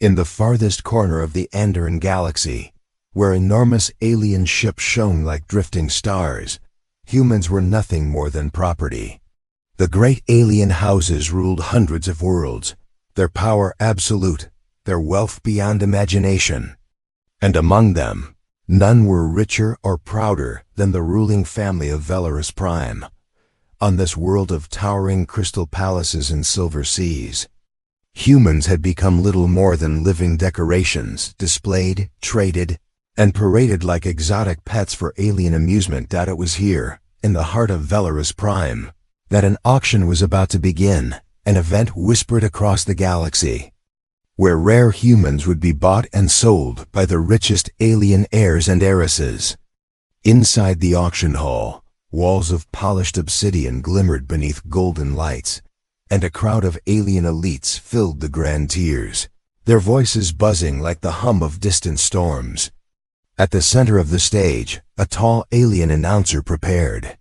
In the farthest corner of the Andorran galaxy, where enormous alien ships shone like drifting stars, humans were nothing more than property. The great alien houses ruled hundreds of worlds, their power absolute, their wealth beyond imagination. And among them, none were richer or prouder than the ruling family of Heiress Prime. On this world of towering crystal palaces and silver seas, humans had become little more than living decorations, displayed, traded, and paraded like exotic pets for alien amusement. It was here, in the heart of Heiress Prime, that an auction was about to begin, an event whispered across the galaxy, where rare humans would be bought and sold by the richest alien heirs and heiresses. Inside the auction hall, walls of polished obsidian glimmered beneath golden lights, and a crowd of alien elites filled the grand tiers, their voices buzzing like the hum of distant storms. At the center of the stage, a tall alien announcer prepared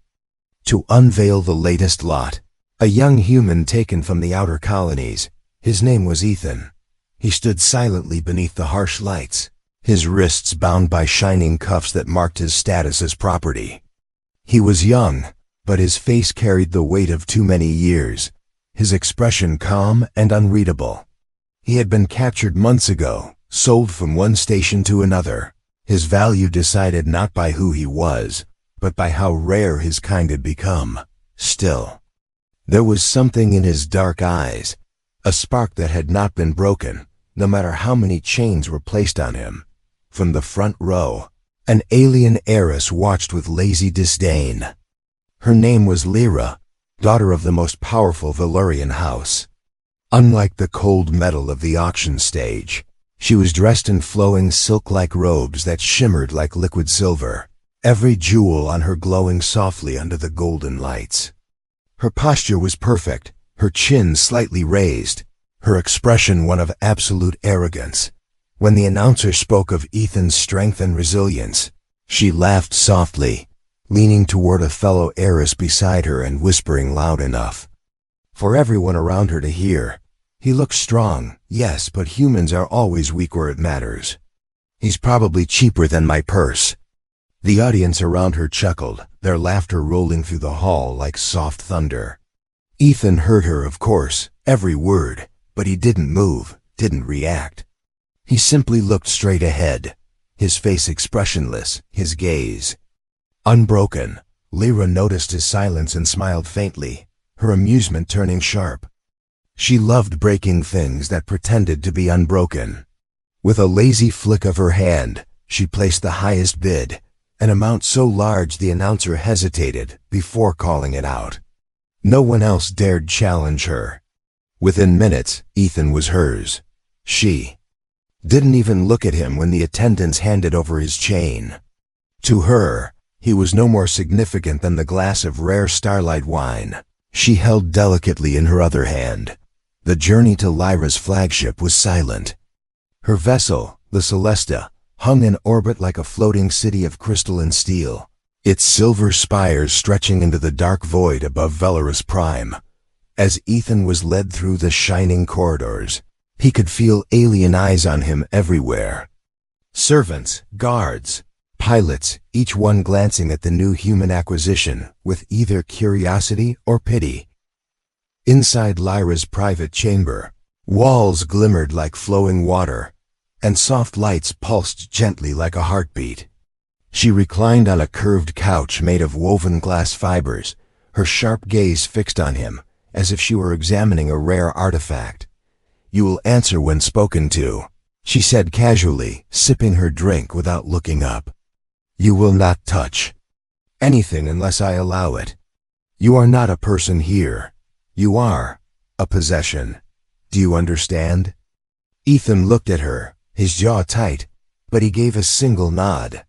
to unveil the latest lot, a young human taken from the outer colonies. His name was Ethan. He stood silently beneath the harsh lights, his wrists bound by shining cuffs that marked his status as property. He was young, but his face carried the weight of too many years, his expression calm and unreadable. He had been captured months ago, sold from one station to another, his value decided not by who he was, but by how rare his kind had become. Still, there was something in his dark eyes, a spark that had not been broken, no matter how many chains were placed on him. From the front row, an alien heiress watched with lazy disdain. Her name was Lyra, daughter of the most powerful Valyrian house. Unlike the cold metal of the auction stage, she was dressed in flowing silk-like robes that shimmered like liquid silver, every jewel on her glowing softly under the golden lights. Her posture was perfect, her chin slightly raised, her expression one of absolute arrogance. When the announcer spoke of Ethan's strength and resilience, she laughed softly, leaning toward a fellow heiress beside her and whispering loud enough for everyone around her to hear. He looks strong, yes, but humans are always weak where it matters. He's probably cheaper than my purse. The audience around her chuckled, their laughter rolling through the hall like soft thunder. Ethan heard her, of course, every word, but he didn't move, didn't react. He simply looked straight ahead, his face expressionless, his gaze unbroken. Lyra noticed his silence and smiled faintly, her amusement turning sharp. She loved breaking things that pretended to be unbroken. With a lazy flick of her hand, she placed the highest bid, an amount so large the announcer hesitated before calling it out. No one else dared challenge her. Within minutes, Ethan was hers. She didn't even look at him when the attendants handed over his chain. To her, he was no more significant than the glass of rare starlight wine she held delicately in her other hand. The journey to Lyra's flagship was silent. Her vessel, the Celesta, hung in orbit like a floating city of crystal and steel, its silver spires stretching into the dark void above Heiress Prime. As Ethan was led through the shining corridors, he could feel alien eyes on him everywhere. Servants, guards, pilots, each one glancing at the new human acquisition with either curiosity or pity. Inside Lyra's private chamber, walls glimmered like flowing water, and soft lights pulsed gently like a heartbeat. She reclined on a curved couch made of woven glass fibers, her sharp gaze fixed on him, as if she were examining a rare artifact. "You will answer when spoken to," she said casually, sipping her drink without looking up. "You will not touch anything unless I allow it. You are not a person here. You are a possession. Do you understand?" Ethan looked at her, his jaw tight, but he gave a single nod.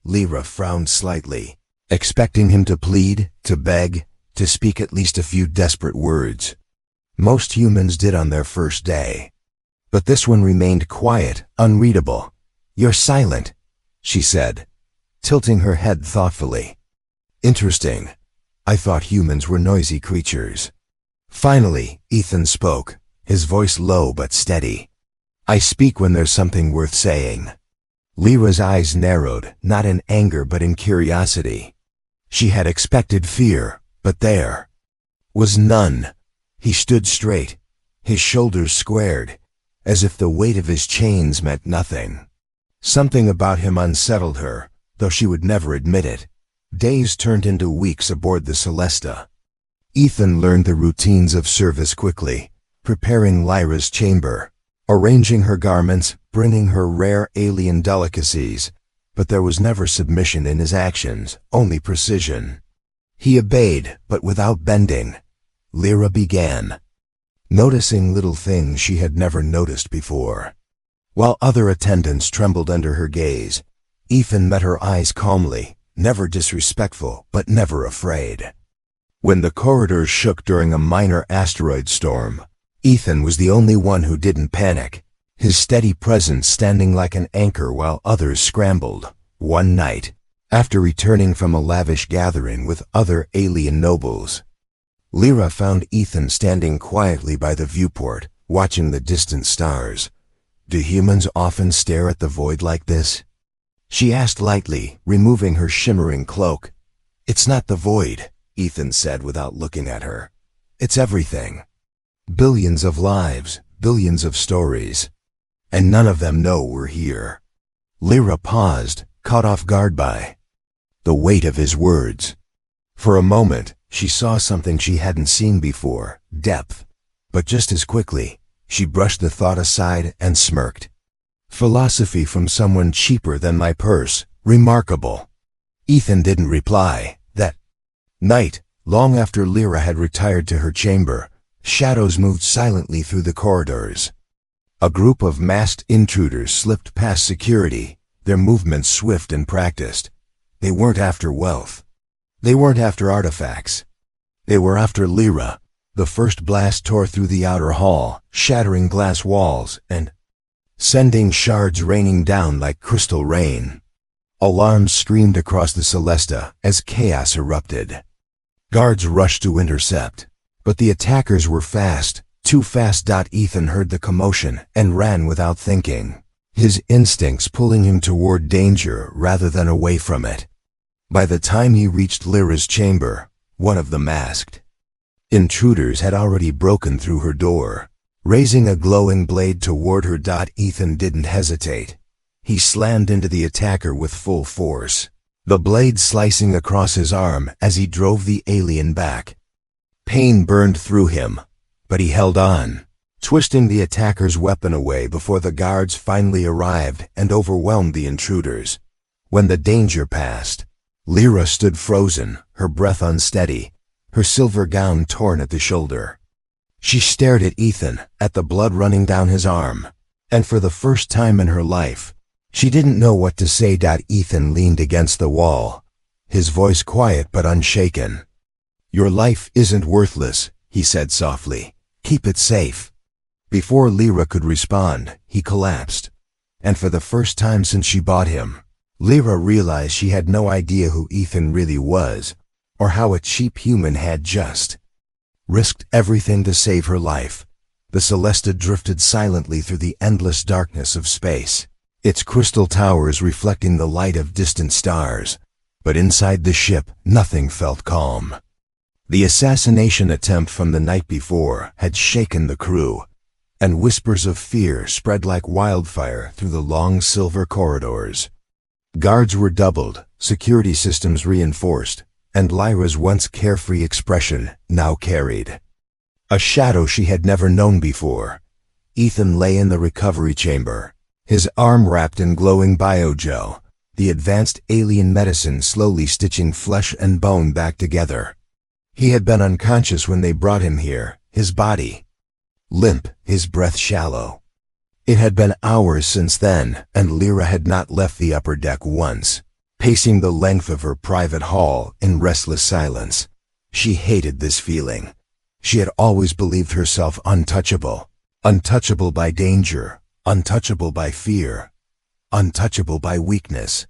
Lyra frowned slightly, expecting him to plead, to beg, to speak at least a few desperate words. Most humans did on their first day. But this one remained quiet, unreadable. "You're silent," she said, tilting her head thoughtfully. "Interesting. I thought humans were noisy creatures." Finally, Ethan spoke, his voice low but steady. I speak when there's something worth saying. Lyra's eyes narrowed, not in anger but in curiosity. She had expected fear, but there was none. He stood straight, his shoulders squared, as if the weight of his chains meant nothing. Something about him unsettled her, though she would never admit it. Days turned into weeks aboard the Celesta. Ethan learned the routines of service quickly, preparing Lyra's chamber, arranging her garments, bringing her rare alien delicacies, but there was never submission in his actions, only precision. He obeyed, but without bending. Lyra began, noticing little things she had never noticed before. While other attendants trembled under her gaze, Ethan met her eyes calmly, never disrespectful, but never afraid. When the corridors shook during a minor asteroid storm, Ethan was the only one who didn't panic, his steady presence standing like an anchor while others scrambled. One night, after returning from a lavish gathering with other alien nobles, Lyra found Ethan standing quietly by the viewport, watching the distant stars. Do humans often stare at the void like this? She asked lightly, removing her shimmering cloak. It's not the void, Ethan said without looking at her. It's everything. Billions of lives, billions of stories. And none of them know we're here. Lyra paused, caught off guard by the weight of his words. For a moment, she saw something she hadn't seen before, depth. But just as quickly, she brushed the thought aside and smirked. Philosophy from someone cheaper than my purse, remarkable. Ethan didn't reply. That night, long after Lyra had retired to her chamber, shadows moved silently through the corridors. A group of masked intruders slipped past security, their movements swift and practiced. They weren't after wealth. They weren't after artifacts. They were after Lyra. The first blast tore through the outer hall, shattering glass walls and sending shards raining down like crystal rain. Alarms screamed across the Celesta as chaos erupted. Guards rushed to intercept, but the attackers were fast, too fast. Ethan heard the commotion and ran without thinking, his instincts pulling him toward danger rather than away from it. By the time he reached Lyra's chamber, one of the masked intruders had already broken through her door, raising a glowing blade toward her. Ethan didn't hesitate. He slammed into the attacker with full force, the blade slicing across his arm as he drove the alien back. Pain burned through him, but he held on, twisting the attacker's weapon away before the guards finally arrived and overwhelmed the intruders. When the danger passed, Lyra stood frozen, her breath unsteady, her silver gown torn at the shoulder. She stared at Ethan, at the blood running down his arm, and for the first time in her life, she didn't know what to say. Ethan leaned against the wall, his voice quiet but unshaken. Your life isn't worthless, he said softly. Keep it safe. Before Lyra could respond, he collapsed, and for the first time since she bought him, Lyra realized she had no idea who Ethan really was, or how a cheap human had just risked everything to save her life. The Celesta drifted silently through the endless darkness of space, its crystal towers reflecting the light of distant stars. But inside the ship, nothing felt calm. The assassination attempt from the night before had shaken the crew, and whispers of fear spread like wildfire through the long silver corridors. Guards were doubled, security systems reinforced, and Lyra's once carefree expression now carried a shadow she had never known before. Ethan lay in the recovery chamber, his arm wrapped in glowing biogel, the advanced alien medicine slowly stitching flesh and bone back together. He had been unconscious when they brought him here, his body limp, his breath shallow. It had been hours since then, and Lyra had not left the upper deck once, pacing the length of her private hall in restless silence. She hated this feeling. She had always believed herself untouchable, untouchable by danger, untouchable by fear, untouchable by weakness.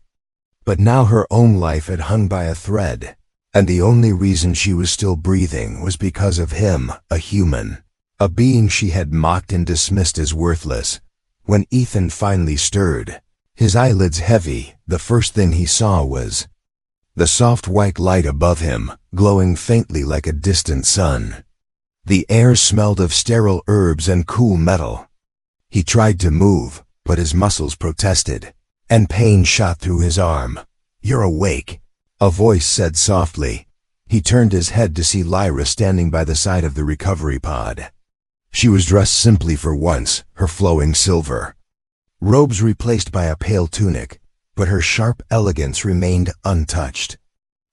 But now her own life had hung by a thread, and the only reason she was still breathing was because of him, a human, a being she had mocked and dismissed as worthless. When Ethan finally stirred, his eyelids heavy, the first thing he saw was the soft white light above him, glowing faintly like a distant sun. The air smelled of sterile herbs and cool metal. He tried to move, but his muscles protested, and pain shot through his arm. "You're awake," a voice said softly. He turned his head to see Lyra standing by the side of the recovery pod. She was dressed simply for once, her flowing silver robes replaced by a pale tunic, but her sharp elegance remained untouched.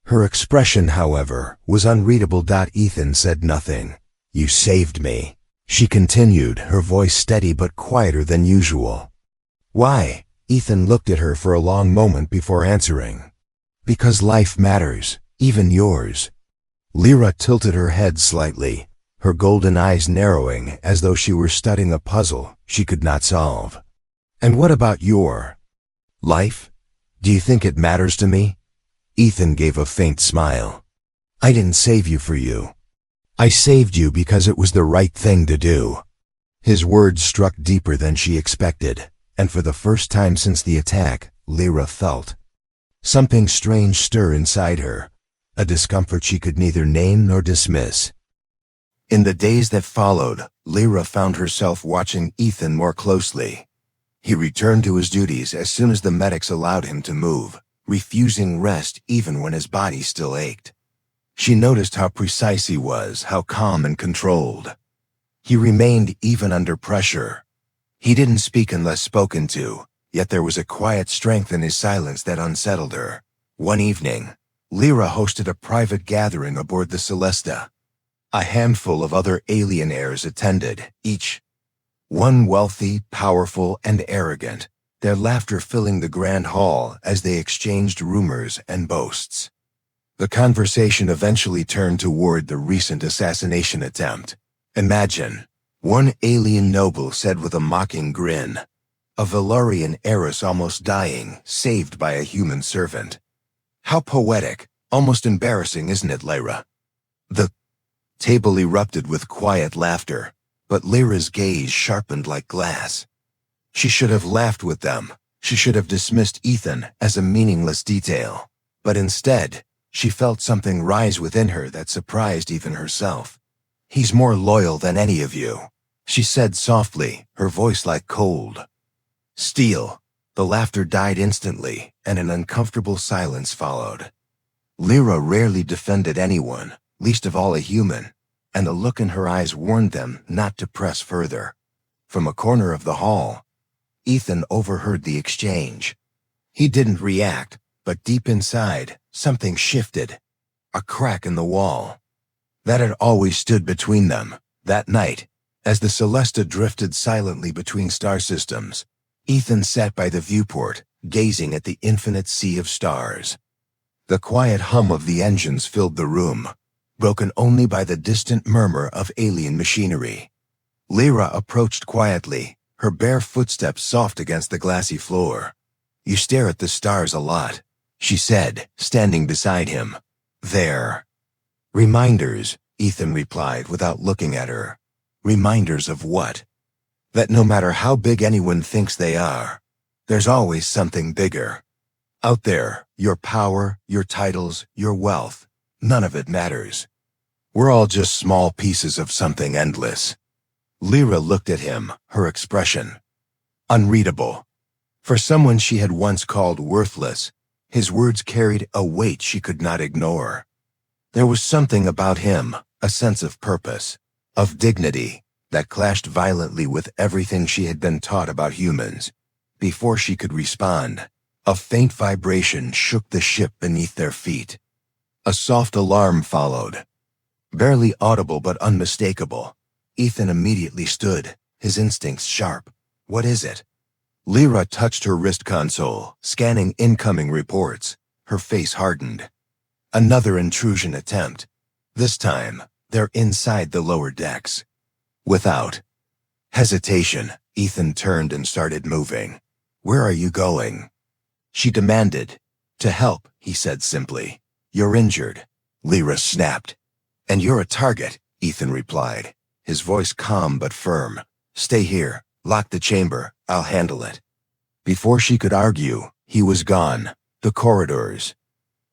Her expression, however, was unreadable. Ethan said nothing. "You saved me," she continued, her voice steady but quieter than usual. "Why?" Ethan looked at her for a long moment before answering. "Because life matters, even yours." Lyra tilted her head slightly, her golden eyes narrowing as though she were studying a puzzle she could not solve. "And what about your life? Do you think it matters to me?" Ethan gave a faint smile. "I didn't save you for you. I saved you because it was the right thing to do." His words struck deeper than she expected, and for the first time since the attack, Lyra felt something strange stir inside her, a discomfort she could neither name nor dismiss. In the days that followed, Lyra found herself watching Ethan more closely. He returned to his duties as soon as the medics allowed him to move, refusing rest even when his body still ached. She noticed how precise he was, how calm and controlled. He remained even under pressure. He didn't speak unless spoken to, yet there was a quiet strength in his silence that unsettled her. One evening, Lyra hosted a private gathering aboard the Celesta. A handful of other alien heirs attended, each one wealthy, powerful, and arrogant, their laughter filling the grand hall as they exchanged rumors and boasts. The conversation eventually turned toward the recent assassination attempt. "Imagine," one alien noble said with a mocking grin, "a Valorian heiress almost dying, saved by a human servant. How poetic, almost embarrassing, isn't it, Lyra?" The table erupted with quiet laughter, but Lyra's gaze sharpened like glass. She should have laughed with them. She should have dismissed Ethan as a meaningless detail. But instead, she felt something rise within her that surprised even herself. "He's more loyal than any of you," she said softly, her voice like cold steel. The laughter died instantly, and an uncomfortable silence followed. Lyra rarely defended anyone, least of all a human, and the look in her eyes warned them not to press further. From a corner of the hall, Ethan overheard the exchange. He didn't react, but deep inside, something shifted. A crack in the wall that had always stood between them. That night, as the Celesta drifted silently between star systems, Ethan sat by the viewport, gazing at the infinite sea of stars. The quiet hum of the engines filled the room, broken only by the distant murmur of alien machinery. Lyra approached quietly, her bare footsteps soft against the glassy floor. "You stare at the stars a lot," she said, standing beside him. "They're reminders," Ethan replied without looking at her. "Reminders of what?" "That no matter how big anyone thinks they are, there's always something bigger. Out there, your power, your titles, your wealth, none of it matters. We're all just small pieces of something endless." Lyra looked at him, her expression unreadable. For someone she had once called worthless, his words carried a weight she could not ignore. There was something about him, a sense of purpose, of dignity, that clashed violently with everything she had been taught about humans. Before she could respond, a faint vibration shook the ship beneath their feet. A soft alarm followed, barely audible but unmistakable. Ethan immediately stood, his instincts sharp. "What is it?" Lyra touched her wrist console, scanning incoming reports. Her face hardened. Another intrusion attempt. This time, they're inside the lower decks. Without hesitation, Ethan turned and started moving. "Where are you going?" she demanded. "To help," he said simply. "You're injured." Lyra snapped. "And you're a target," Ethan replied, his voice calm but firm. "Stay here. Lock the chamber, I'll handle it." Before she could argue, he was gone. The corridors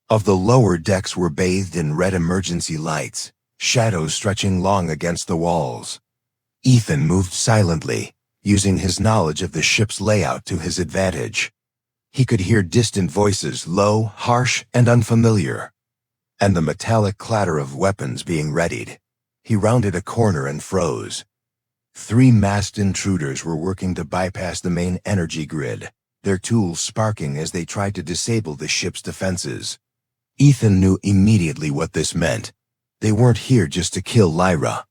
of the lower decks were bathed in red emergency lights, shadows stretching long against the walls. Ethan moved silently, using his knowledge of the ship's layout to his advantage. He could hear distant voices, low, harsh, and unfamiliar, and the metallic clatter of weapons being readied. He rounded a corner and froze. 3 masked intruders were working to bypass the main energy grid, their tools sparking as they tried to disable the ship's defenses. Ethan knew immediately what this meant. They weren't here just to kill Lyra.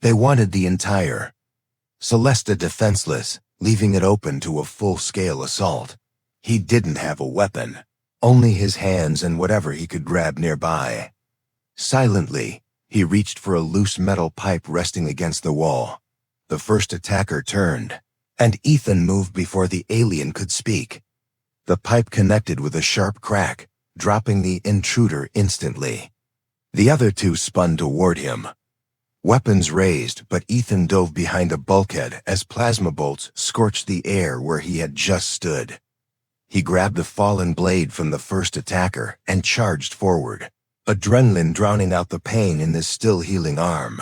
They wanted the entire Celesta defenseless, leaving it open to a full-scale assault. He didn't have a weapon, only his hands and whatever he could grab nearby. Silently, he reached for a loose metal pipe resting against the wall. The first attacker turned, and Ethan moved before the alien could speak. The pipe connected with a sharp crack, dropping the intruder instantly. The other 2 spun toward him. Weapons raised, but Ethan dove behind a bulkhead as plasma bolts scorched the air where he had just stood. He grabbed the fallen blade from the first attacker and charged forward, adrenaline drowning out the pain in his still healing arm.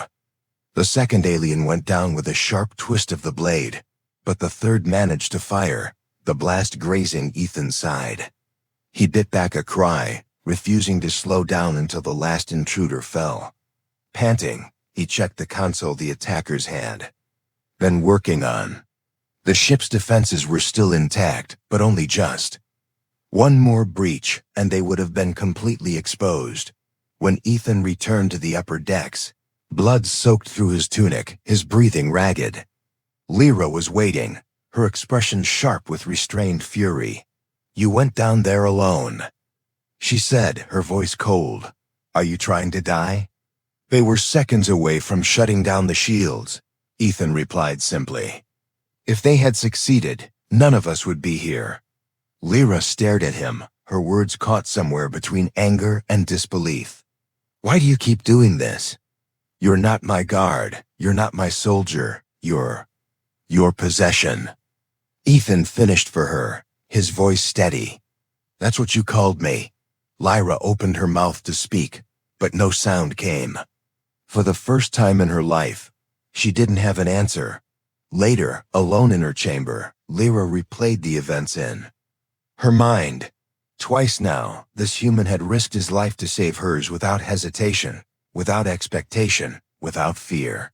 The second alien went down with a sharp twist of the blade, but the third managed to fire, the blast grazing Ethan's side. He bit back a cry, refusing to slow down until the last intruder fell. Panting, he checked the console the attackers had been working on. The ship's defenses were still intact, but only just. One more breach, and they would have been completely exposed. When Ethan returned to the upper decks, blood soaked through his tunic, his breathing ragged. Lyra was waiting, her expression sharp with restrained fury. "You went down there alone," she said, her voice cold. "Are you trying to die?" "They were seconds away from shutting down the shields," Ethan replied simply. "If they had succeeded, none of us would be here." Lyra stared at him, her words caught somewhere between anger and disbelief. "Why do you keep doing this? You're not my guard, you're not my soldier, you're your possession." Ethan finished for her, his voice steady. "That's what you called me." Lyra opened her mouth to speak, but no sound came. For the first time in her life, she didn't have an answer. Later, alone in her chamber, Lyra replayed the events in her mind. Twice now, this human had risked his life to save hers without hesitation, without expectation, without fear.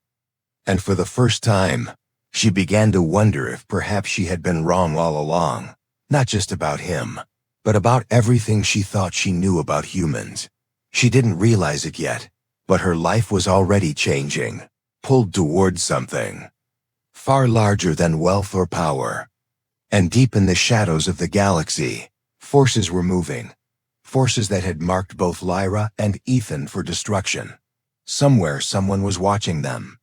And for the first time, she began to wonder if perhaps she had been wrong all along, not just about him, but about everything she thought she knew about humans. She didn't realize it yet, but her life was already changing, pulled towards something far larger than wealth or power. And deep in the shadows of the galaxy, forces were moving, forces that had marked both Lyra and Ethan for destruction. Somewhere someone was watching them,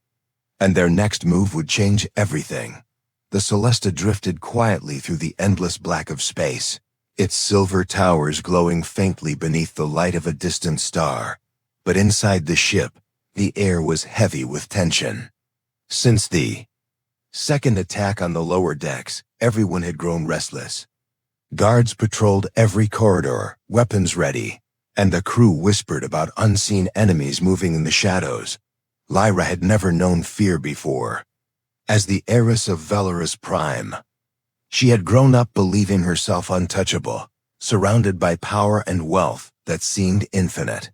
and their next move would change everything. The Celesta drifted quietly through the endless black of space, its silver towers glowing faintly beneath the light of a distant star. But inside the ship, the air was heavy with tension. Since the second attack on the lower decks, everyone had grown restless. Guards patrolled every corridor, weapons ready, and the crew whispered about unseen enemies moving in the shadows. Lyra had never known fear before. As the heiress of Valorous Prime, she had grown up believing herself untouchable, surrounded by power and wealth that seemed infinite.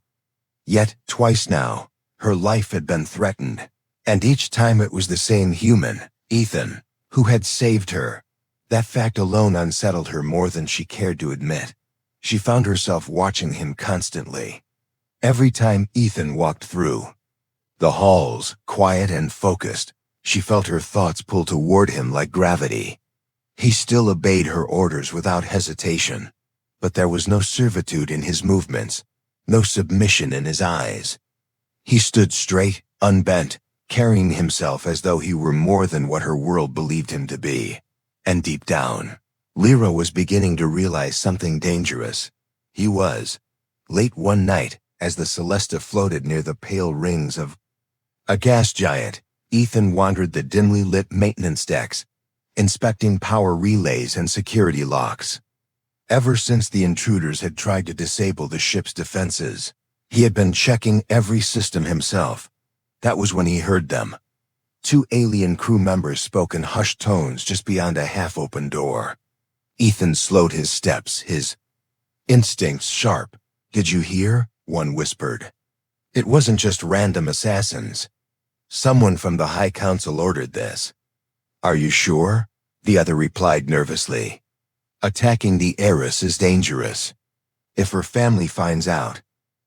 Yet, twice now, her life had been threatened, and each time it was the same human, Ethan, who had saved her. That fact alone unsettled her more than she cared to admit. She found herself watching him constantly. Every time Ethan walked through the halls, quiet and focused, she felt her thoughts pull toward him like gravity. He still obeyed her orders without hesitation, but there was no servitude in his movements, no submission in his eyes. He stood straight, unbent, carrying himself as though he were more than what her world believed him to be. And deep down, Lyra was beginning to realize something dangerous. He was. Late one night, as the Celesta floated near the pale rings of a gas giant, Ethan wandered the dimly lit maintenance decks, inspecting power relays and security locks. Ever since the intruders had tried to disable the ship's defenses, he had been checking every system himself. That was when he heard them. Two alien crew members spoke in hushed tones just beyond a half-open door. Ethan slowed his steps, his instincts sharp. "Did you hear?" one whispered. "It wasn't just random assassins. Someone from the High Council ordered this." "Are you sure?" the other replied nervously. "Attacking the Heiress is dangerous. If her family finds out."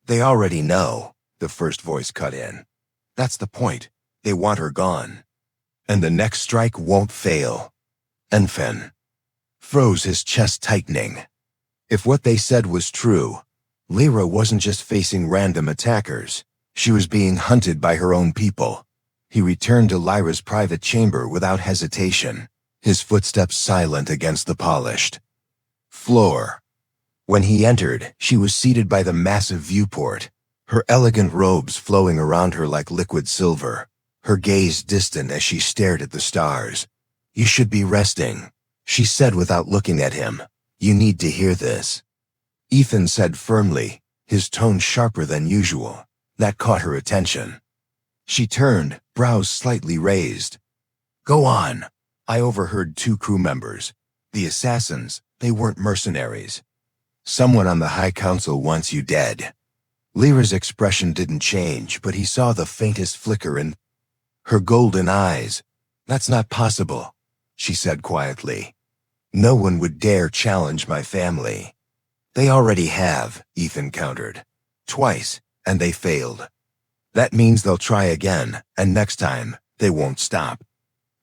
"They already know," the first voice cut in. "That's the point. They want her gone. And the next strike won't fail." Enfin froze, his chest tightening. If what they said was true, Lyra wasn't just facing random attackers. She was being hunted by her own people. He returned to Lyra's private chamber without hesitation, his footsteps silent against the polished floor. When he entered, she was seated by the massive viewport, her elegant robes flowing around her like liquid silver, her gaze distant as she stared at the stars. "You should be resting," she said without looking at him. "You need to hear this." Ethan said firmly, his tone sharper than usual. That caught her attention. She turned, brows slightly raised. "Go on." "I overheard two crew members. The assassins, they weren't mercenaries. Someone on the High Council wants you dead." Lyra's expression didn't change, but he saw the faintest flicker in her golden eyes. "That's not possible," she said quietly. "No one would dare challenge my family." "They already have," Ethan countered. "Twice, and they failed. That means they'll try again, and next time, they won't stop."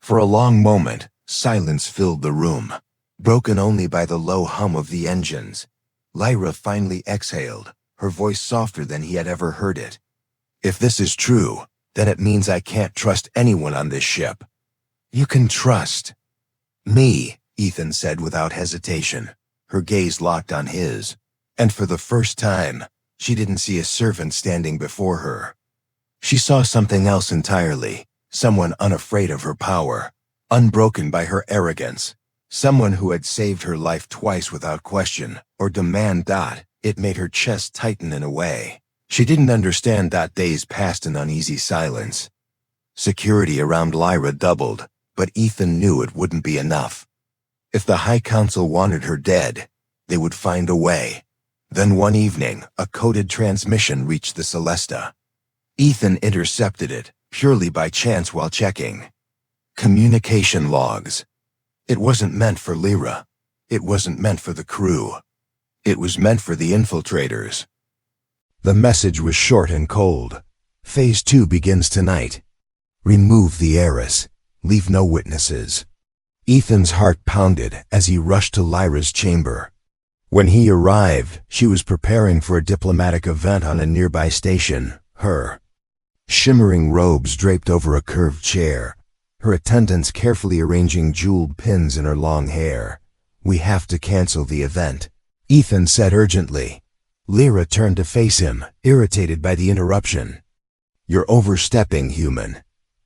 For a long moment, silence filled the room, broken only by the low hum of the engines. Lyra finally exhaled, her voice softer than he had ever heard it. "If this is true, then it means I can't trust anyone on this ship." "You can trust me," Ethan said without hesitation, her gaze locked on his. And for the first time, she didn't see a servant standing before her. She saw something else entirely, someone unafraid of her power, unbroken by her arrogance, someone who had saved her life twice without question or demand. It made her chest tighten in a way she didn't understand. Days passed in uneasy silence. Security around Lyra doubled, but Ethan knew it wouldn't be enough. If the High Council wanted her dead, they would find a way. Then one evening, a coded transmission reached the Celesta. Ethan intercepted it, purely by chance while checking communication logs. It wasn't meant for Lyra. It wasn't meant for the crew. It was meant for the infiltrators. The message was short and cold. "Phase 2 begins tonight. Remove the Heiress. Leave no witnesses." Ethan's heart pounded as he rushed to Lyra's chamber. When he arrived, she was preparing for a diplomatic event on a nearby station, her shimmering robes draped over a curved chair, her attendants carefully arranging jeweled pins in her long hair. "We have to cancel the event," Ethan said urgently. Lyra turned to face him, irritated by the interruption. "You're overstepping, human."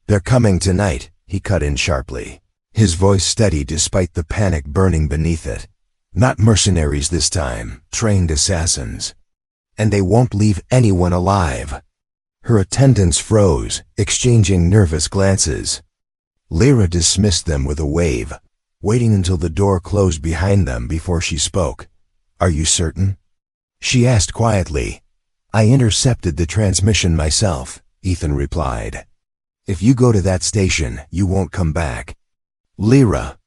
"They're coming tonight," he cut in sharply, his voice steady despite the panic burning beneath it. "Not mercenaries this time, trained assassins. And they won't leave anyone alive." Her attendants froze, exchanging nervous glances. Lyra dismissed them with a wave, waiting until the door closed behind them before she spoke. "Are you certain?" she asked quietly. "I intercepted the transmission myself," Ethan replied. "If you go to that station, you won't come back." Lyra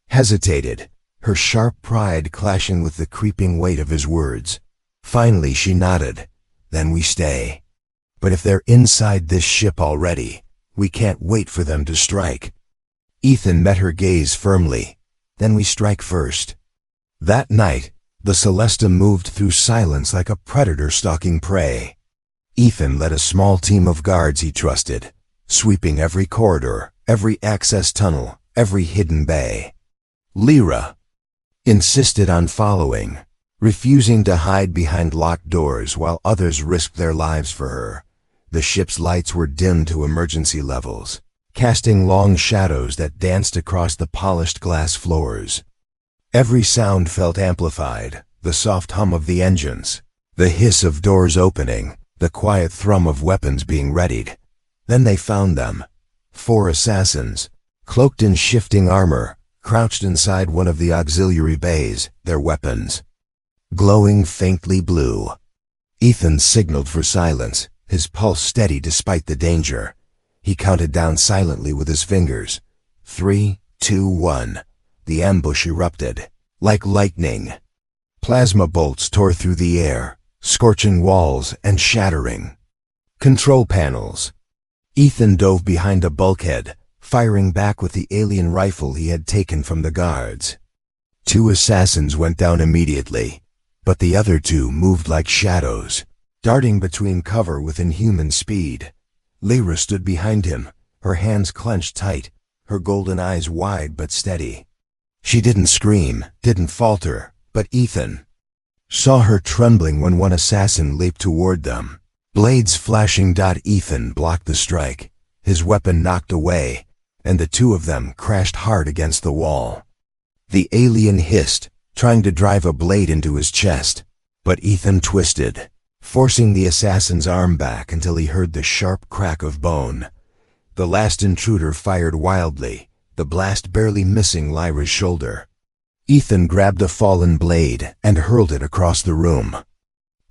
hesitated, her sharp pride clashing with the creeping weight of his words. Finally she nodded. "Then we stay. But if they're inside this ship already, we can't wait for them to strike." Ethan met her gaze firmly. "Then we strike first." That night, the Celesta moved through silence like a predator stalking prey. Ethan led a small team of guards he trusted, sweeping every corridor, every access tunnel, every hidden bay. Lyra insisted on following, refusing to hide behind locked doors while others risked their lives for her. The ship's lights were dimmed to emergency levels, casting long shadows that danced across the polished glass floors. Every sound felt amplified, the soft hum of the engines, the hiss of doors opening, the quiet thrum of weapons being readied. Then they found them. 4 assassins, cloaked in shifting armor, crouched inside one of the auxiliary bays, their weapons glowing faintly blue. Ethan signaled for silence, his pulse steady despite the danger. He counted down silently with his fingers. 3, 2, 1. The ambush erupted. Like lightning, plasma bolts tore through the air, scorching walls and shattering control panels. Ethan dove behind a bulkhead, firing back with the alien rifle he had taken from the guards. 2 assassins went down immediately, but the other 2 moved like shadows, darting between cover with inhuman speed. Lyra stood behind him, her hands clenched tight, her golden eyes wide but steady. She didn't scream, didn't falter, but Ethan saw her trembling when one assassin leaped toward them. Blades flashing. Ethan blocked the strike, his weapon knocked away, and the 2 of them crashed hard against the wall. The alien hissed, trying to drive a blade into his chest, but Ethan twisted, forcing the assassin's arm back until he heard the sharp crack of bone. The last intruder fired wildly, the blast barely missing Lyra's shoulder. Ethan grabbed a fallen blade and hurled it across the room.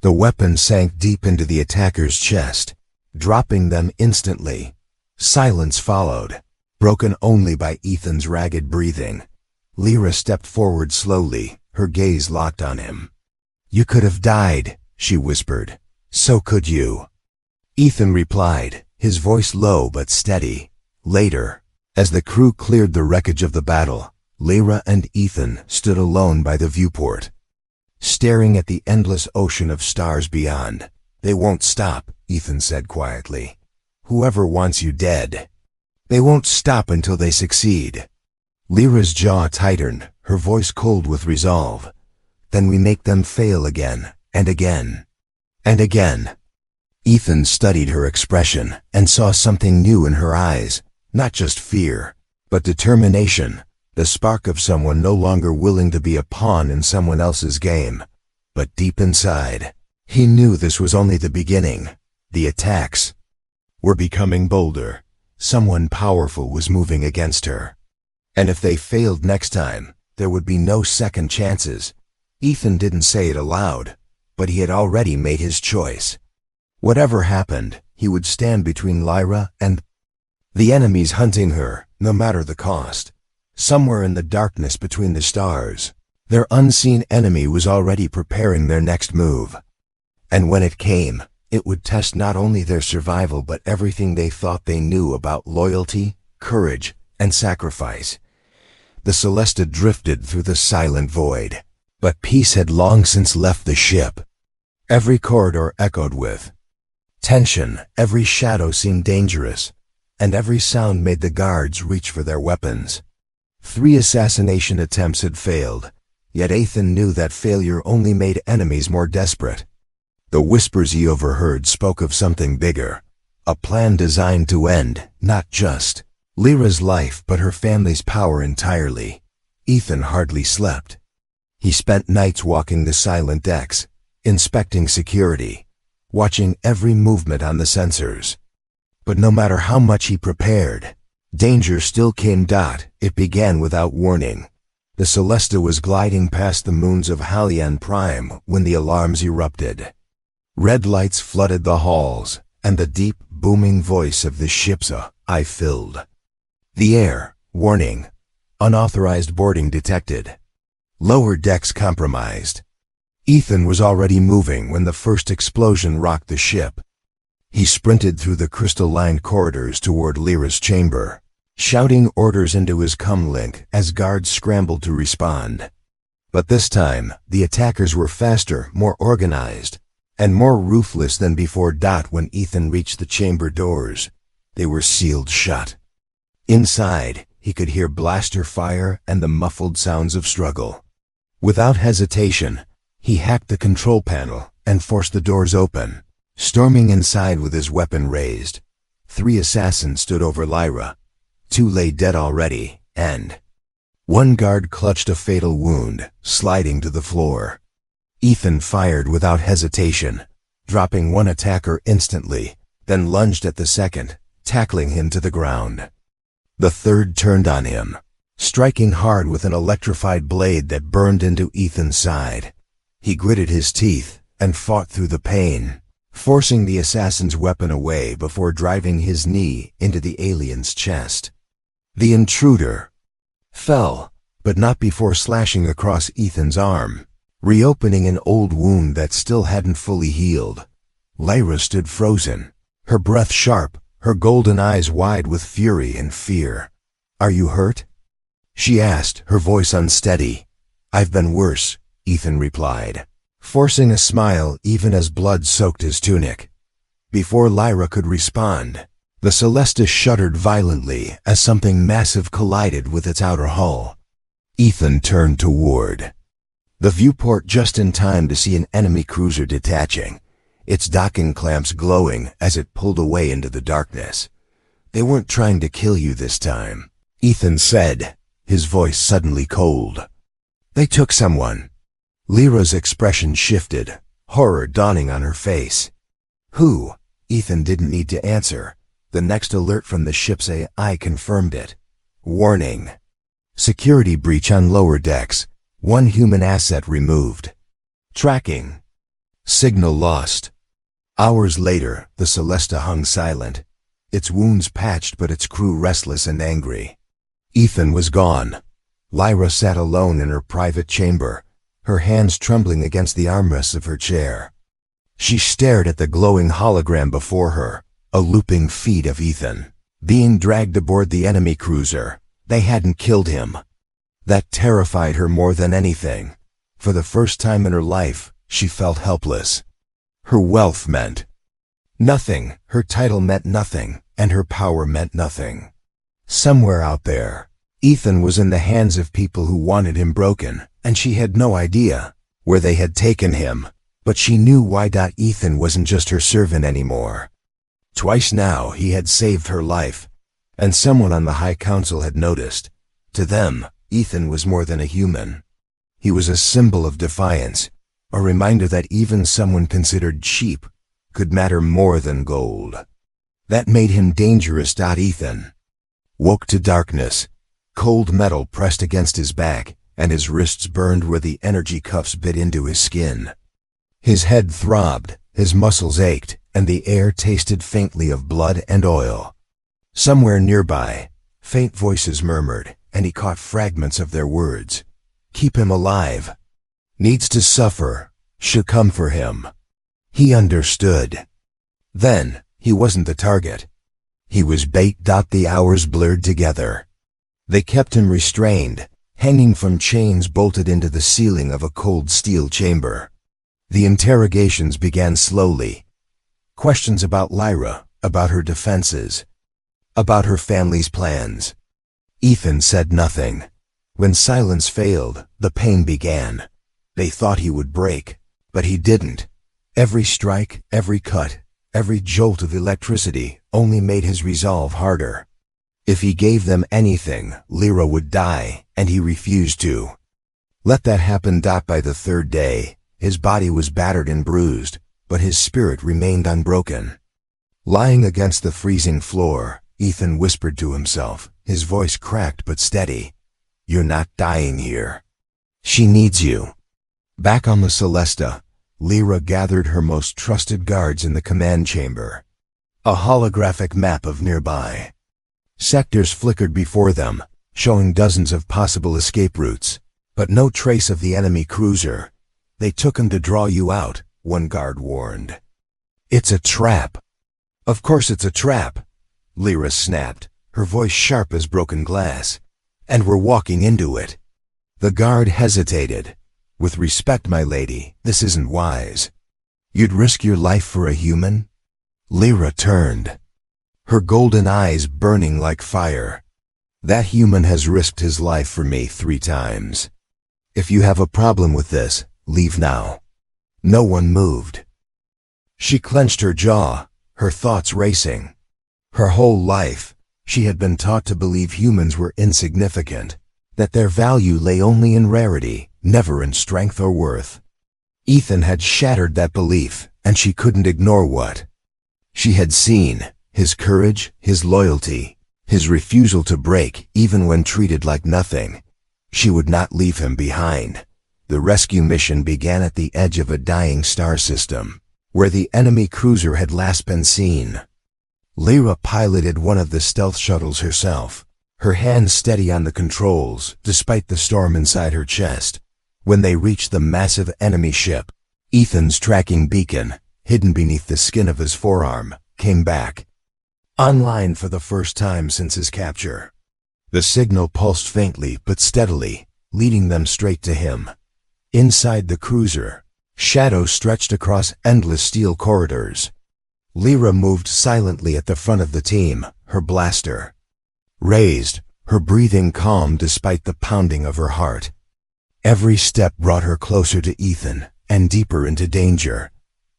The weapon sank deep into the attacker's chest, dropping them instantly. Silence followed, broken only by Ethan's ragged breathing. Lyra stepped forward slowly, her gaze locked on him. "You could have died," she whispered. "So could you." Ethan replied, his voice low but steady. Later, as the crew cleared the wreckage of the battle, Lyra and Ethan stood alone by the viewport, staring at the endless ocean of stars beyond. "They won't stop," Ethan said quietly. "Whoever wants you dead. They won't stop until they succeed." Lyra's jaw tightened, her voice cold with resolve. "Then we make them fail again, and again, and again." Ethan studied her expression and saw something new in her eyes, not just fear, but determination, the spark of someone no longer willing to be a pawn in someone else's game. But deep inside, he knew this was only the beginning. The attacks were becoming bolder. Someone powerful was moving against her. And if they failed next time, there would be no second chances. Ethan didn't say it aloud, but he had already made his choice. Whatever happened, he would stand between Lyra and the enemies hunting her, no matter the cost. Somewhere in the darkness between the stars, their unseen enemy was already preparing their next move. And when it came, it would test not only their survival but everything they thought they knew about loyalty, courage, and sacrifice. The Celesta drifted through the silent void, but peace had long since left the ship. Every corridor echoed with tension, every shadow seemed dangerous, and every sound made the guards reach for their weapons. 3 assassination attempts had failed, yet Ethan knew that failure only made enemies more desperate. The whispers he overheard spoke of something bigger, a plan designed to end, not just Lyra's life but her family's power entirely. Ethan hardly slept. He spent nights walking the silent decks, inspecting security, watching every movement on the sensors. But no matter how much he prepared, danger still came. It began without warning. The Celesta was gliding past the moons of Halion Prime when the alarms erupted. Red lights flooded the halls, and the deep, booming voice of the ship's eye filled the air. Warning. Unauthorized boarding detected. Lower decks compromised. Ethan was already moving when the first explosion rocked the ship. He sprinted through the crystal-lined corridors toward Lyra's chamber, shouting orders into his comlink as guards scrambled to respond. But this time, the attackers were faster, more organized, and more ruthless than before. When Ethan reached the chamber doors, they were sealed shut. Inside, he could hear blaster fire and the muffled sounds of struggle. Without hesitation, he hacked the control panel and forced the doors open. Storming inside with his weapon raised, 3 assassins stood over Lyra, Two lay dead already, and one guard clutched a fatal wound, sliding to the floor. Ethan fired without hesitation, dropping one attacker instantly, then lunged at the second, tackling him to the ground. The third turned on him, striking hard with an electrified blade that burned into Ethan's side. He gritted his teeth and fought through the pain, forcing the assassin's weapon away before driving his knee into the alien's chest. The intruder fell, but not before slashing across Ethan's arm, reopening an old wound that still hadn't fully healed. Lyra stood frozen, her breath sharp, her golden eyes wide with fury and fear. "Are you hurt?" she asked, her voice unsteady. "I've been worse," Ethan replied, forcing a smile even as blood soaked his tunic. Before Lyra could respond, the Celesta shuddered violently as something massive collided with its outer hull. Ethan turned toward the viewport just in time to see an enemy cruiser detaching, its docking clamps glowing as it pulled away into the darkness. "They weren't trying to kill you this time," Ethan said, his voice suddenly cold. "They took someone." Lyra's expression shifted, horror dawning on her face. "Who?" Ethan didn't need to answer. The next alert from the ship's AI confirmed it. "Warning. Security breach on lower decks. One human asset removed. Tracking. Signal lost." Hours later, the Celesta hung silent, its wounds patched but its crew restless and angry. Ethan was gone. Lyra sat alone in her private chamber, her hands trembling against the armrests of her chair. She stared at the glowing hologram before her, a looping feed of Ethan, being dragged aboard the enemy cruiser. They hadn't killed him. That terrified her more than anything. For the first time in her life, she felt helpless. Her wealth meant nothing, her title meant nothing, and her power meant nothing. Somewhere out there, Ethan was in the hands of people who wanted him broken, and she had no idea where they had taken him. But she knew why. Ethan wasn't just her servant anymore. Twice now he had saved her life, and someone on the High Council had noticed. To them, Ethan was more than a human. He was a symbol of defiance, a reminder that even someone considered cheap could matter more than gold. That made him dangerous. Ethan woke to darkness, cold metal pressed against his back, and his wrists burned where the energy cuffs bit into his skin. His head throbbed, his muscles ached, and the air tasted faintly of blood and oil. Somewhere nearby, faint voices murmured, and he caught fragments of their words. "Keep him alive. Needs to suffer. Should come for him." He understood. Then, he wasn't the target. He was bait. The hours blurred together. They kept him restrained, hanging from chains bolted into the ceiling of a cold steel chamber. The interrogations began slowly. Questions about Lyra, about her defenses, about her family's plans. Ethan said nothing. When silence failed, the pain began. They thought he would break, but he didn't. Every strike, every cut, every jolt of electricity only made his resolve harder. If he gave them anything, Lyra would die, and he refused to let that happen. By the third day, his body was battered and bruised, but his spirit remained unbroken. Lying against the freezing floor, Ethan whispered to himself, his voice cracked but steady. "You're not dying here. She needs you." Back on the Celesta, Lyra gathered her most trusted guards in the command chamber. A holographic map of nearby sectors flickered before them, showing dozens of possible escape routes, but no trace of the enemy cruiser. "They took him to draw you out," one guard warned. "It's a trap." "Of course it's a trap," Lyra snapped, her voice sharp as broken glass. "And we're walking into it." The guard hesitated. "With respect, my lady, this isn't wise." "You'd risk your life for a human?" Lyra turned, her golden eyes burning like fire. "That human has risked his life for me 3 times. If you have a problem with this, leave now." No one moved. She clenched her jaw, her thoughts racing. Her whole life, She had been taught to believe humans were insignificant, that their value lay only in rarity, never in strength or worth. Ethan had shattered that belief, and she couldn't ignore what she had seen: his courage, his loyalty, his refusal to break even when treated like nothing. She would not leave him behind. The rescue mission began at the edge of a dying star system, where the enemy cruiser had last been seen. Lyra piloted one of the stealth shuttles herself, her hands steady on the controls despite the storm inside her chest. When they reached the massive enemy ship, Ethan's tracking beacon, hidden beneath the skin of his forearm, came back online for the first time since his capture. The signal pulsed faintly but steadily, leading them straight to him. Inside the cruiser, shadows stretched across endless steel corridors. Lyra moved silently at the front of the team, her blaster raised, her breathing calm despite the pounding of her heart. Every step brought her closer to Ethan and deeper into danger.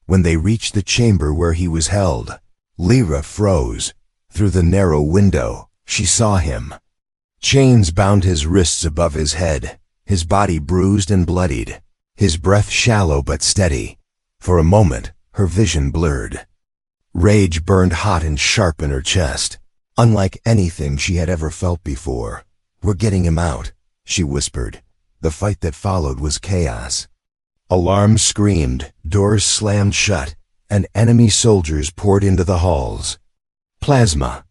When they reached the chamber where he was held, Lyra froze. Through the narrow window, she saw him. Chains bound his wrists above his head, his body bruised and bloodied, his breath shallow but steady. For a moment, her vision blurred. Rage burned hot and sharp in her chest, unlike anything she had ever felt before. "We're getting him out," she whispered. The fight that followed was chaos. Alarms screamed, doors slammed shut, and enemy soldiers poured into the halls. Plasma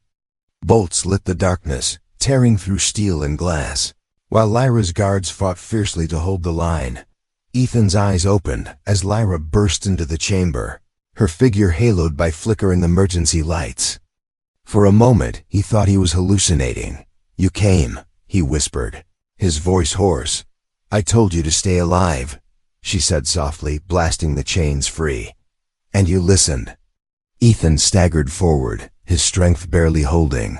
bolts lit the darkness, tearing through steel and glass. While Lyra's guards fought fiercely to hold the line, Ethan's eyes opened as Lyra burst into the chamber, her figure haloed by flickering emergency lights. For a moment, he thought he was hallucinating. "You came," he whispered, his voice hoarse. "I told you to stay alive," she said softly, blasting the chains free. "And you listened." Ethan staggered forward, his strength barely holding.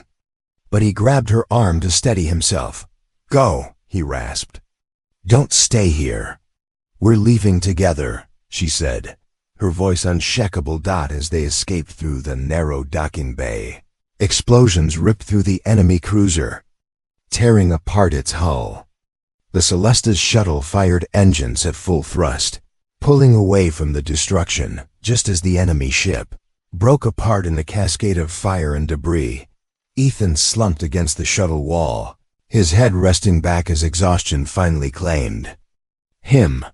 But he grabbed her arm to steady himself. "Go," he rasped. "Don't stay here." "We're leaving together," she said, her voice unshakable as they escaped through the narrow docking bay. Explosions ripped through the enemy cruiser, tearing apart its hull. The Celesta's shuttle fired engines at full thrust, pulling away from the destruction, just as the enemy ship broke apart in a cascade of fire and debris. Ethan slumped against the shuttle wall, his head resting back as exhaustion finally claimed him.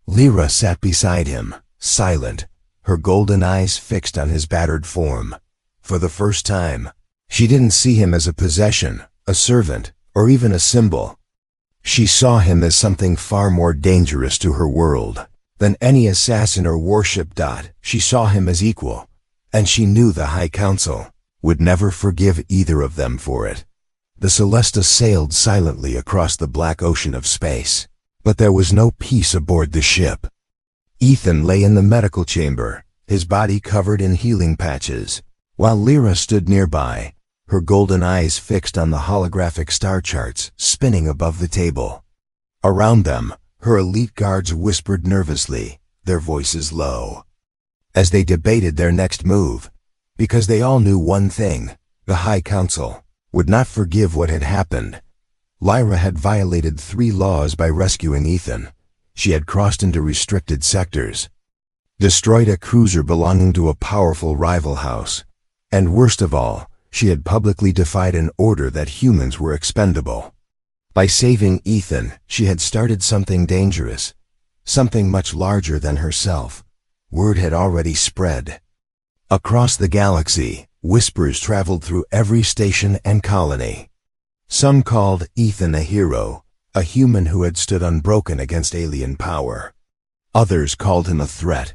Lyra sat beside him, silent, her golden eyes fixed on his battered form. For the first time, she didn't see him as a possession, a servant, or even a symbol. She saw him as something far more dangerous to her world than any assassin or warship. She saw him as equal, and she knew the High Council would never forgive either of them for it. The Celesta sailed silently across the black ocean of space, but there was no peace aboard the ship. Ethan lay in the medical chamber, his body covered in healing patches, while Lyra stood nearby, her golden eyes fixed on the holographic star charts spinning above the table. Around them, her elite guards whispered nervously, their voices low, as they debated their next move, because they all knew one thing: the High Council would not forgive what had happened. Lyra had violated 3 laws by rescuing Ethan. She had crossed into restricted sectors, destroyed a cruiser belonging to a powerful rival house, and worst of all, she had publicly defied an order that humans were expendable. By saving Ethan, she had started something dangerous, something much larger than herself. Word had already spread. Across the galaxy, whispers traveled through every station and colony. Some called Ethan a hero, a human who had stood unbroken against alien power. Others called him a threat,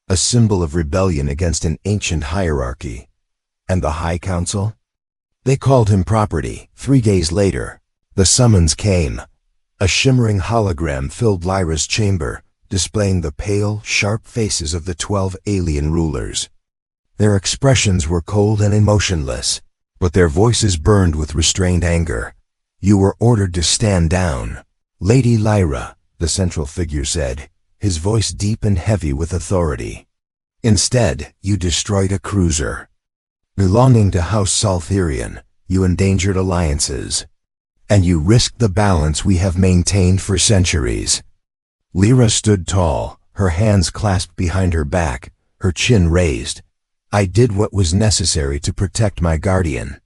a symbol of rebellion against an ancient hierarchy. And the High Council? They called him property. 3 days later, the summons came. A shimmering hologram filled Lyra's chamber, displaying the pale, sharp faces of the 12 alien rulers. Their expressions were cold and emotionless, but their voices burned with restrained anger. "You were ordered to stand down, Lady Lyra," the central figure said, his voice deep and heavy with authority. "Instead, you destroyed a cruiser belonging to House Saltherian. you endangered alliances. And you risked the balance we have maintained for centuries. Lyra stood tall, her hands clasped behind her back, her chin raised. I did what was necessary to protect my guardian.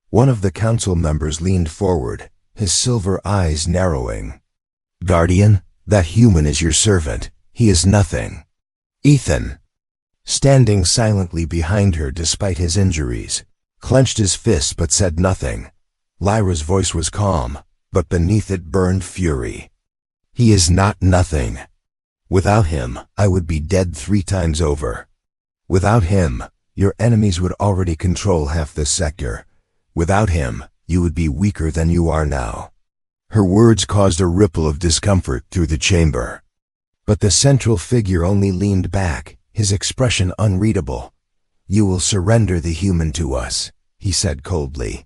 One of the council members leaned forward, his silver eyes narrowing. Guardian, that human is your servant. He is nothing. Ethan, standing silently behind her despite his injuries, clenched his fist but said nothing. Lyra's voice was calm, but beneath it burned fury. He is not nothing. Without him, I would be dead 3 times over. Without him, your enemies would already control half this sector. Without him, you would be weaker than you are now. Her words caused a ripple of discomfort through the chamber. But the central figure only leaned back, his expression unreadable. You will surrender the human to us, he said coldly.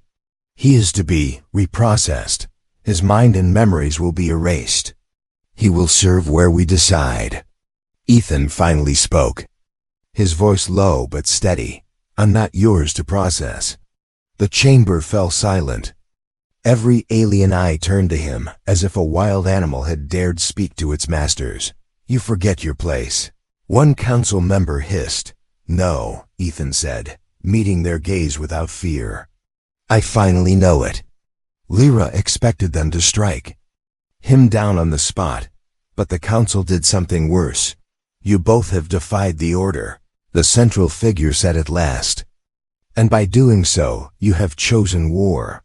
He is to be reprocessed. His mind and memories will be erased. He will serve where we decide. Ethan finally spoke. His voice low but steady. I'm not yours to process. The chamber fell silent. Every alien eye turned to him, as if a wild animal had dared speak to its masters. You forget your place. One council member hissed. No, Ethan said, meeting their gaze without fear. I finally know it. Lyra expected them to strike him down on the spot, but the council did something worse. You both have defied the order, the central figure said at last. And by doing so, you have chosen war.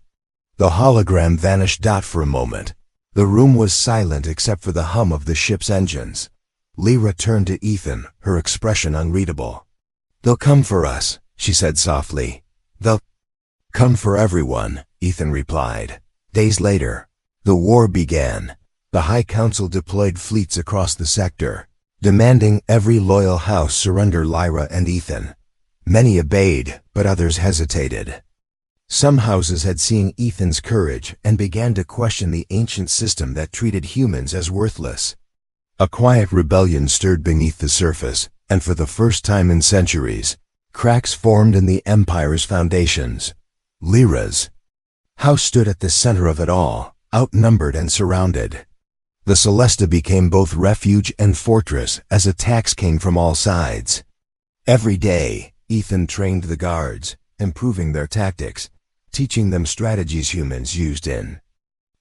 The hologram vanished for a moment. The room was silent except for the hum of the ship's engines. Lyra turned to Ethan, her expression unreadable. They'll come for us, she said softly. They'll come for everyone, Ethan replied. Days later, the war began. The High Council deployed fleets across the sector, demanding every loyal house surrender Lyra and Ethan. Many obeyed, but others hesitated. Some houses had seen Ethan's courage and began to question the ancient system that treated humans as worthless. A quiet rebellion stirred beneath the surface, and for the first time in centuries, cracks formed in the Empire's foundations. Lyra's house stood at the center of it all, outnumbered and surrounded. The Celesta became both refuge and fortress as attacks came from all sides. Every day, Ethan trained the guards, improving their tactics, teaching them strategies humans used in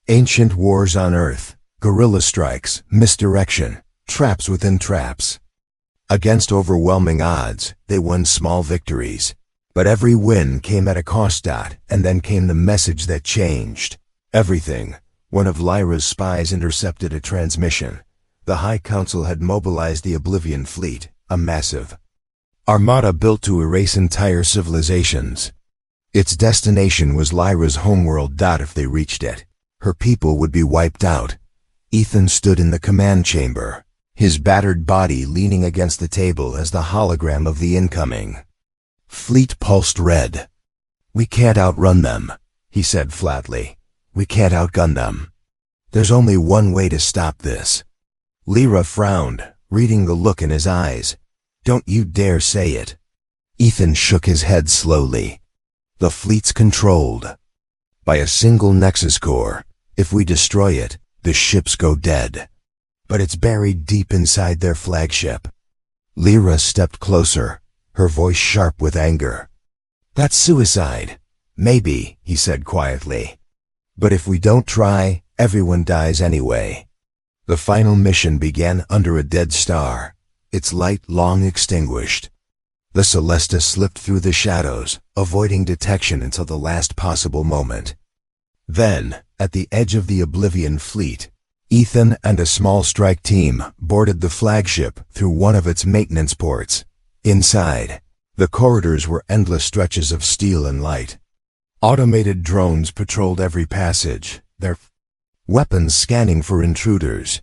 ancient wars on Earth, guerrilla strikes, misdirection, traps within traps. Against overwhelming odds, they won small victories. But every win came at a cost. And then came the message that changed everything. One of Lyra's spies intercepted a transmission. The High Council had mobilized the Oblivion Fleet, a massive armada built to erase entire civilizations. Its destination was Lyra's homeworld. If they reached it, her people would be wiped out. Ethan stood in the command chamber, his battered body leaning against the table as the hologram of the incoming fleet pulsed red. We can't outrun them, he said flatly. We can't outgun them. There's only one way to stop this. Lyra frowned, reading the look in his eyes. Don't you dare say it. Ethan shook his head slowly. The fleet's controlled by a single Nexus core. If we destroy it, the ships go dead. But it's buried deep inside their flagship. Lyra stepped closer, her voice sharp with anger. That's suicide. Maybe, he said quietly. But if we don't try, everyone dies anyway. The final mission began under a dead star, its light long extinguished. The Celesta slipped through the shadows, avoiding detection until the last possible moment. Then, at the edge of the Oblivion Fleet, Ethan and a small strike team boarded the flagship through one of its maintenance ports. Inside, the corridors were endless stretches of steel and light. Automated drones patrolled every passage, their weapons scanning for intruders.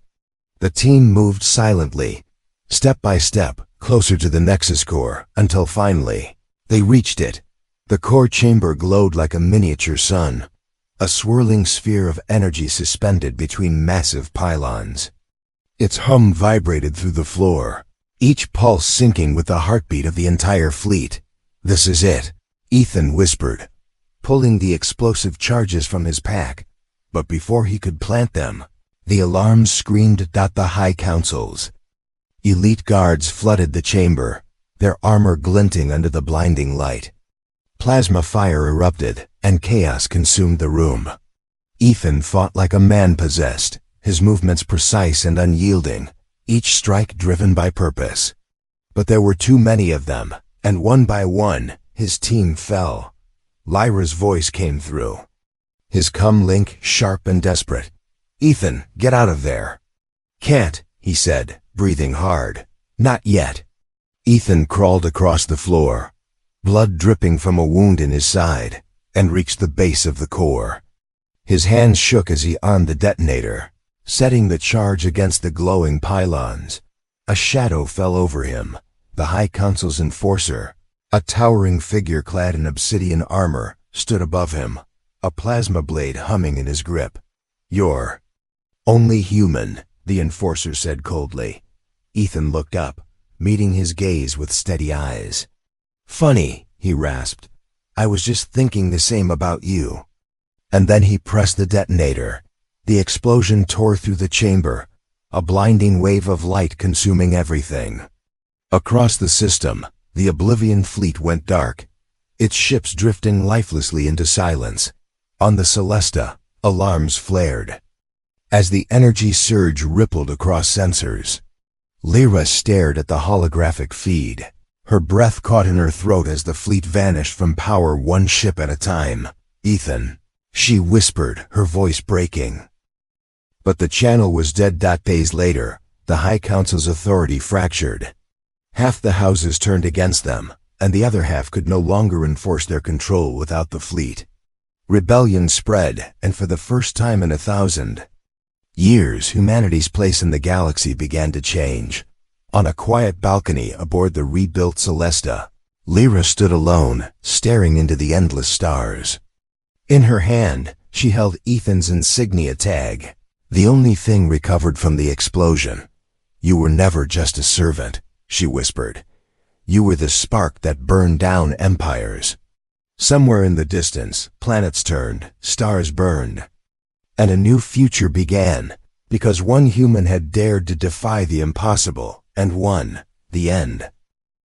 The team moved silently, step by step, closer to the Nexus core, until finally, they reached it. The core chamber glowed like a miniature sun, a swirling sphere of energy suspended between massive pylons. Its hum vibrated through the floor, each pulse syncing with the heartbeat of the entire fleet. This is it, Ethan whispered. pulling the explosive charges from his pack. But before he could plant them, the alarms screamed. The High Council's elite guards flooded the chamber, their armor glinting under the blinding light. Plasma fire erupted, and chaos consumed the room. Ethan fought like a man possessed, his movements precise and unyielding, each strike driven by purpose. But there were too many of them, and one by one, his team fell. Lyra's voice came through, his comlink sharp and desperate. "Ethan, get out of there." "Can't," he said, breathing hard. "Not yet." Ethan crawled across the floor, blood dripping from a wound in his side, and reached the base of the core. His hands shook as he armed the detonator, setting the charge against the glowing pylons. A shadow fell over him, the High Council's enforcer. A towering figure clad in obsidian armor stood above him, a plasma blade humming in his grip. "You're only human," the enforcer said coldly. Ethan looked up, meeting his gaze with steady eyes. "Funny," he rasped. "I was just thinking the same about you." And then he pressed the detonator. The explosion tore through the chamber, a blinding wave of light consuming everything. Across the system, the Oblivion fleet went dark, its ships drifting lifelessly into silence. On the Celesta, alarms flared. As the energy surge rippled across sensors, Lyra stared at the holographic feed. Her breath caught in her throat as the fleet vanished from power, one ship at a time. "Ethan," she whispered, her voice breaking. But the channel was dead. Days later, the High Council's authority fractured. Half the houses turned against them, and the other half could no longer enforce their control without the fleet. Rebellion spread, and for the first time in 1,000 years, humanity's place in the galaxy began to change. On a quiet balcony aboard the rebuilt Celesta, Lyra stood alone, staring into the endless stars. In her hand, she held Ethan's insignia tag, the only thing recovered from the explosion. "You were never just a servant," she whispered. "You were the spark that burned down empires." Somewhere in the distance, planets turned, stars burned, and a new future began, because one human had dared to defy the impossible and won. The end.